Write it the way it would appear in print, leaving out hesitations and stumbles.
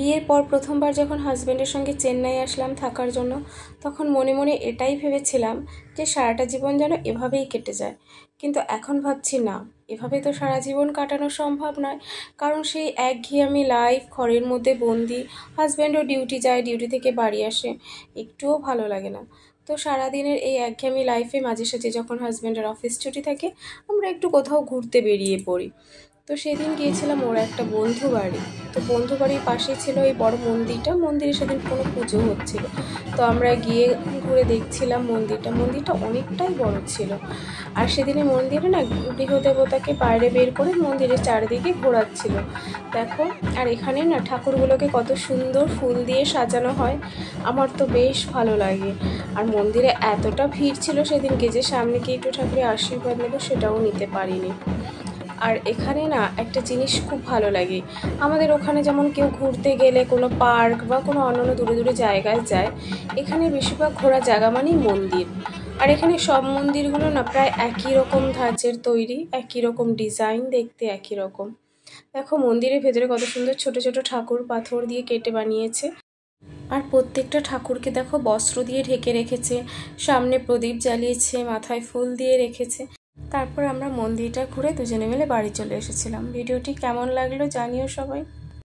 বিয়ের পর প্রথমবার যখন হাজব্যান্ডের সঙ্গে চেন্নাই আসলাম থাকার জন্য, তখন মনে মনে এটাই ভেবেছিলাম যে সারাটা জীবন যেন এভাবেই কেটে যায়। কিন্তু এখন ভাবছি না, এভাবে তো সারা জীবন কাটানো সম্ভব নয়। কারণ সেই একঘেয়েমি লাইফ, ঘরের মধ্যে বন্দি, হাজব্যান্ডও ডিউটি যায়, ডিউটি থেকে বাড়ি আসে, একটুও ভালো লাগে না। তো সারাদিনের এই একঘেয়েমি লাইফে মাঝে সাঝে যখন হাজব্যান্ডের অফিস ছুটি থাকে, আমরা একটু কোথাও ঘুরতে বেরিয়ে পড়ি। তো সেদিন গিয়েছিলাম ওর একটা বন্ধু বাড়ি। তো বন্ধু বাড়ির পাশে ছিল এই বড় মন্দিরটা, মন্দিরে সেদিন কোনো পুজো হচ্ছিল। তো আমরা গিয়ে ঘুরে দেখছিলাম মন্দিরটা অনেকটাই বড় ছিল। আর সেদিনে মন্দিরে না গৃহদেবতাকে বাইরে বের করে মন্দিরের চারিদিকে ঘোরাচ্ছিল, দেখো। আর এখানে না ঠাকুরগুলোকে কত সুন্দর ফুল দিয়ে সাজানো হয়, আমার তো বেশ ভালো লাগে। আর মন্দিরে এতটা ভিড় ছিল সেদিনকে যে সামনে গিয়ে একটু ঠাকুরের আশীর্বাদ নেব সেটাও নিতে পারিনি। আর এখানে না একটা জিনিস খুব ভালো লাগে, আমাদের ওখানে যেমন কেউ ঘুরতে গেলে কোনো পার্ক বা কোনো অন্যান্য দূরে দূরে জায়গায় যায়, এখানে বেশিরভাগ ঘোরার জায়গা মানেই মন্দির। আর এখানে সব মন্দিরগুলো না প্রায় একই রকম ধাঁচের তৈরি, একই রকম ডিজাইন, দেখতে একই রকম। দেখো মন্দিরের ভেতরে কত সুন্দর ছোট ছোট ঠাকুর পাথর দিয়ে কেটে বানিয়েছে। আর প্রত্যেকটা ঠাকুরকে দেখো বস্ত্র দিয়ে ঢেকে রেখেছে, সামনে প্রদীপ জ্বালিয়েছে, মাথায় ফুল দিয়ে রেখেছে। তারপর আমরা মন্দিরটা ঘুরে দুজনে মিলে বাড়ি চলে এসেছিলাম। ভিডিওটি কেমন লাগলো জানিও সবাই।